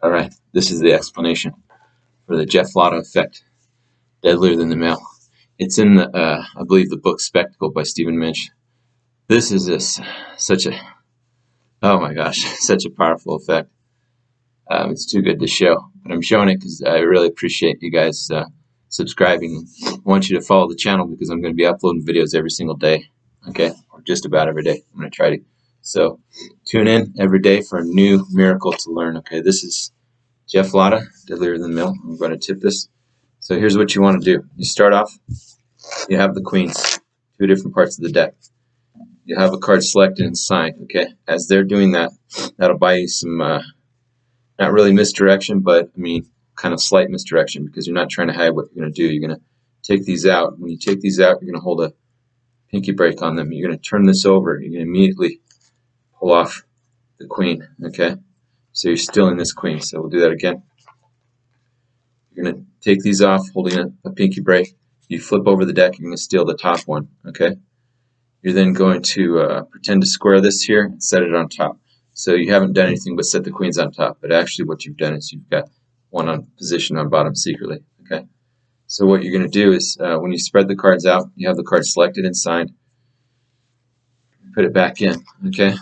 Alright, this is the explanation for the Geoff Latta effect, deadlier than the male. It's in the, I believe, the book Spectacle by Stephen Minch. This is such a, oh my gosh, such a powerful effect. It's too good to show, but I'm showing it because I really appreciate you guys subscribing. I want you to follow the channel because I'm going to be uploading videos every single day, okay, or just about every day. I'm going to try to. So tune in every day for a new miracle to learn. Okay, this is Geoff Latta, deadlier than the male. I'm going to tip this. So here's what you want to do. You start off, you have the queens, two different parts of the deck. You have a card selected and signed, okay? As they're doing that, that'll buy you some, not really misdirection, but I mean, kind of slight misdirection because you're not trying to hide what you're going to do. You're going to take these out. When you take these out, you're going to hold a pinky break on them. You're going to turn this over. You're going to immediately pull off the queen, okay? So you're still in this queen. So we'll do that again. You're going to take these off, holding a pinky break. You flip over the deck, you're going to steal the top one, okay? You're then going to pretend to square this here and set it on top. So you haven't done anything but set the queens on top, but actually what you've done is you've got one on position on bottom secretly, okay? So what you're going to do is when you spread the cards out, you have the card selected and signed, put it back in, okay?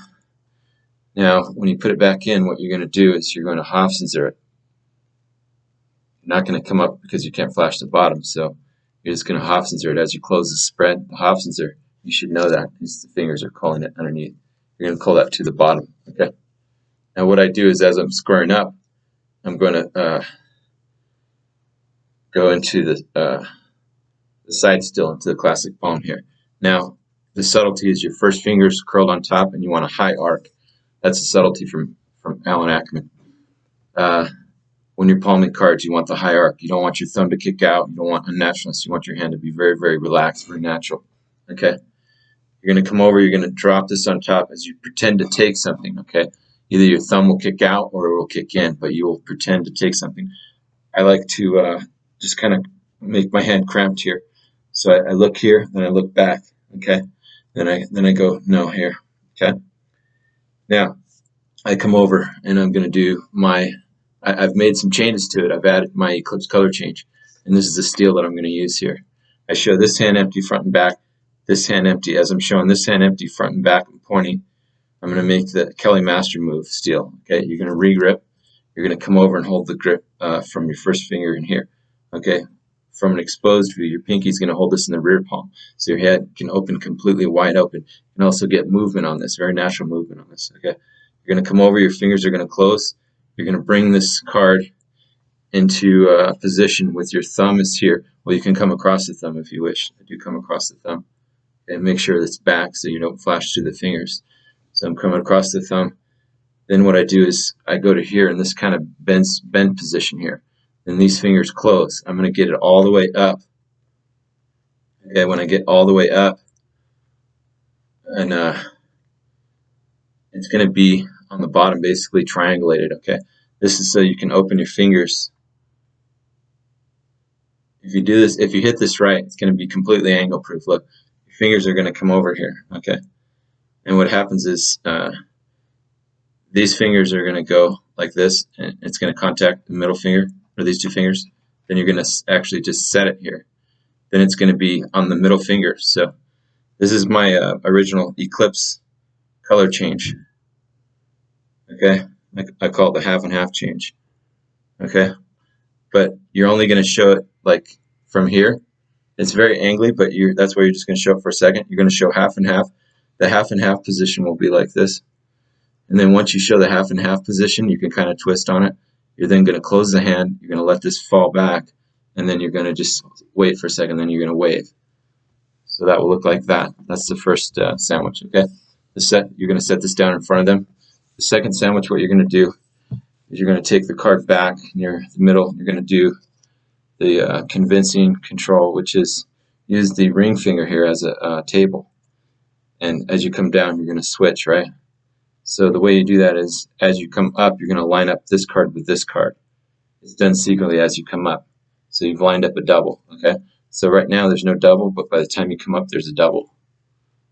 Now, when you put it back in, what you're going to do is you're going to Hofstadter it. You're not going to come up because you can't flash the bottom, so you're just going to Hofstadter it as you close the spread. The Hofstadter, you should know that because the fingers are calling it underneath. You're going to call that to the bottom, okay? Now what I do is as I'm squaring up, I'm going to go into the side still, into the classic palm here. Now, the subtlety is your first finger's curled on top and you want a high arc. That's a subtlety from Alan Ackerman. When you're palming cards, you want the high arc. You don't want your thumb to kick out. You don't want unnaturalness. You want your hand to be very, very relaxed, very natural. Okay? You're going to come over. You're going to drop this on top as you pretend to take something. Okay? Either your thumb will kick out or it will kick in, but you will pretend to take something. I like to just kind of make my hand cramped here. So I look here, then I look back. Okay? Then I go, no, here. Okay? Now, I come over and I'm going to do my, I've made some changes to it. I've added my Eclipse color change. And this is the steel that I'm going to use here. I show this hand empty front and back, this hand empty. As I'm showing this hand empty front and back and pointing, I'm going to make the Kelly Master move steel. Okay, you're going to re-grip. You're going to come over and hold the grip from your first finger in here. Okay, from an exposed view, your pinky is going to hold this in the rear palm. So your head can open completely wide open. You can also get movement on this, very natural movement on this. Okay, you're going to come over, your fingers are going to close. You're going to bring this card into position with your thumb is here. Well, you can come across the thumb if you wish. I do come across the thumb. And make sure it's back so you don't flash through the fingers. So I'm coming across the thumb. Then what I do is I go to here in this kind of bend position here. Then these fingers close. I'm going to get it all the way up. Okay, when I get all the way up, and it's going to be on the bottom, basically triangulated. Okay, this is so you can open your fingers. If you do this, if you hit this right, it's going to be completely angle proof. Look, your fingers are going to come over here. Okay, and what happens is these fingers are going to go like this, and it's going to contact the middle finger, or these two fingers. Then you're going to actually just set it here. Then it's going to be on the middle finger. So this is my original Eclipse color change. Okay, I call it the half and half change. Okay, but you're only going to show it like from here. It's very angly, but that's where you're just going to show it for a second. You're going to show half and half. The half and half position will be like this. And then once you show the half and half position, you can kind of twist on it. You're then going to close the hand. You're going to let this fall back. And then you're going to just wait for a second. Then you're going to wave. So that will look like that. That's the first sandwich, okay? You're going to set this down in front of them. The second sandwich, what you're going to do is you're going to take the card back near the middle. You're going to do the convincing control, which is use the ring finger here as a table. And as you come down, you're going to switch, right? So the way you do that is as you come up, you're going to line up this card with this card. It's done secretly as you come up. So you've lined up a double, okay? So right now there's no double, but by the time you come up, there's a double.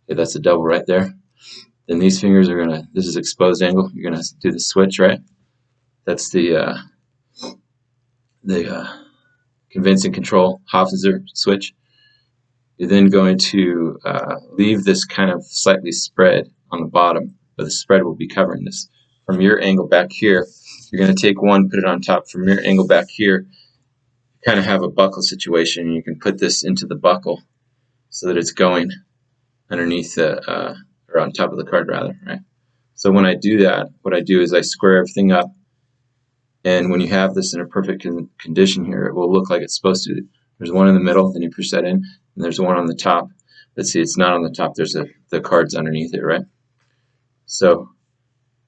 Okay, that's a double right there. Then these fingers are going to, this is exposed angle. You're going to do the switch, right? That's the convince and control Hofstadter switch. You're then going to leave this kind of slightly spread on the bottom, but the spread will be covering this. From your angle back here, you're going to take one, put it on top. From your angle back here, you kind of have a buckle situation. You can put this into the buckle so that it's going underneath the, or on top of the card rather, right? So when I do that, what I do is I square everything up, and when you have this in a perfect condition here, it will look like it's supposed to. There's one in the middle, then you push that in, and there's one on the top. Let's see, it's not on the top, there's the cards underneath it, right? So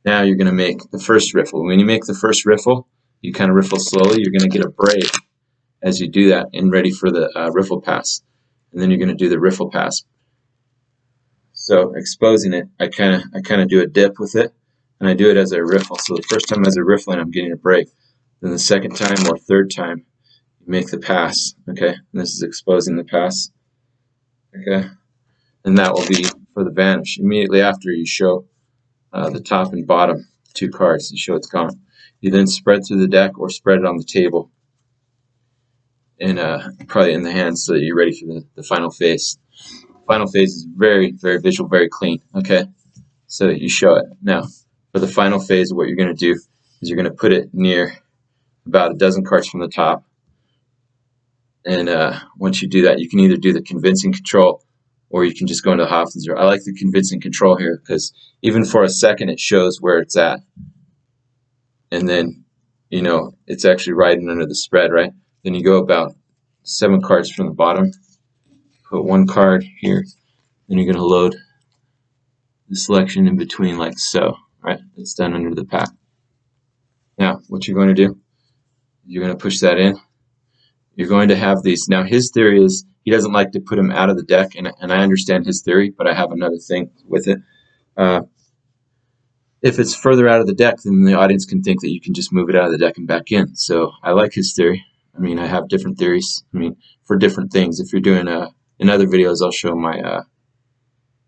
now you're going to make the first riffle. When you make the first riffle, you kind of riffle slowly. You're going to get a break as you do that and ready for the riffle pass. And then you're going to do the riffle pass. So exposing it, I kind of do a dip with it, and I do it as a riffle. So the first time as a riffle, and I'm getting a break. Then the second time or third time, you make the pass. Okay, and this is exposing the pass. Okay, and that will be for the vanish. Immediately after, you show the top and bottom two cards. You show it's gone. You then spread through the deck or spread it on the table, and probably in the hand, so that you're ready for the final phase. Final phase is very, very visual, very clean. Okay, so you show it. Now, for the final phase, what you're going to do is you're going to put it near about a dozen cards from the top. And once you do that, you can either do the convincing control, or you can just go into Hofstadter. I like the convincing control here because even for a second, it shows where it's at. And then, you know, it's actually right under the spread, right? Then you go about 7 cards from the bottom. Put 1 card here, then you're going to load the selection in between like so, right? It's done under the pack. Now, what you're going to do, you're going to push that in. You're going to have these. Now, his theory is he doesn't like to put them out of the deck, and I understand his theory, but I have another thing with it. If it's further out of the deck, then the audience can think that you can just move it out of the deck and back in. So I like his theory. I mean, I have different theories. I mean, for different things. If you're doing in other videos, I'll show my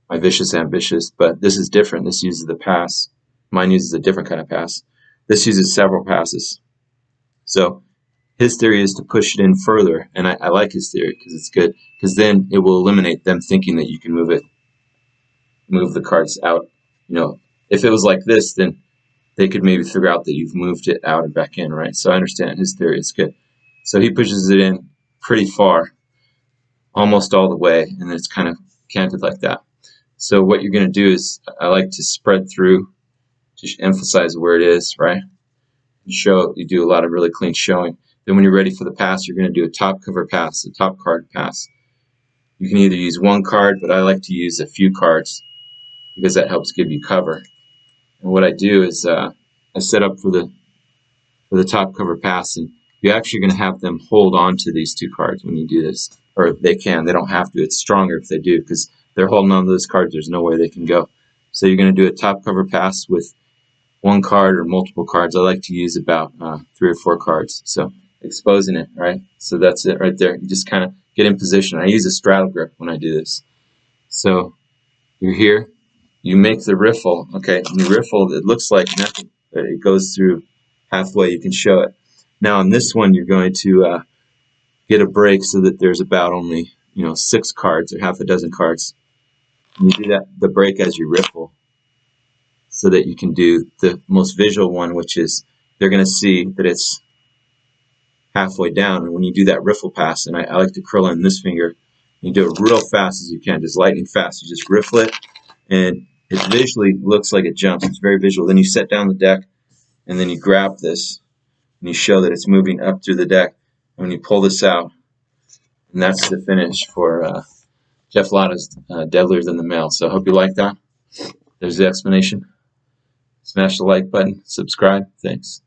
my vicious ambitious, but this is different. This uses the pass. Mine uses a different kind of pass. This uses several passes. So his theory is to push it in further, and I like his theory because it's good, because then it will eliminate them thinking that you can move the cards out. You know, if it was like this, then they could maybe figure out that you've moved it out and back in, right? So I understand his theory. It's good. So he pushes it in pretty far, almost all the way, and then it's kind of canted like that. So what you're going to do is, I like to spread through to emphasize where it is, right? You do a lot of really clean showing. Then when you're ready for the pass, you're going to do a top cover pass, a top card pass. You can either use 1 card, but I like to use a few cards because that helps give you cover. And what I do is I set up for the top cover pass, and you're actually going to have them hold on to these 2 cards when you do this. Or they can. They don't have to. It's stronger if they do, because they're holding on to those cards. There's no way they can go. So you're going to do a top cover pass with 1 card or multiple cards. I like to use about 3 or 4 cards. So exposing it, right? So that's it right there. You just kind of get in position. I use a straddle grip when I do this. So you're here. You make the riffle. Okay, when you riffle, it looks like nothing, but it goes through halfway. You can show it. Now on this one, you're going to get a break so that there's about only 6 cards or half a dozen cards. And you do that the break as you riffle, so that you can do the most visual one, which is they're going to see that it's halfway down. And when you do that riffle pass, and I like to curl in this finger, you do it real fast as you can, just lightning fast. You just riffle it, and it visually looks like it jumps. It's very visual. Then you set down the deck, and then you grab this, and you show that it's moving up through the deck. And when you pull this out, and that's the finish for Geoff Latta's Deadlier Than the Male. So I hope you like that. There's the explanation. Smash the like button, subscribe. Thanks.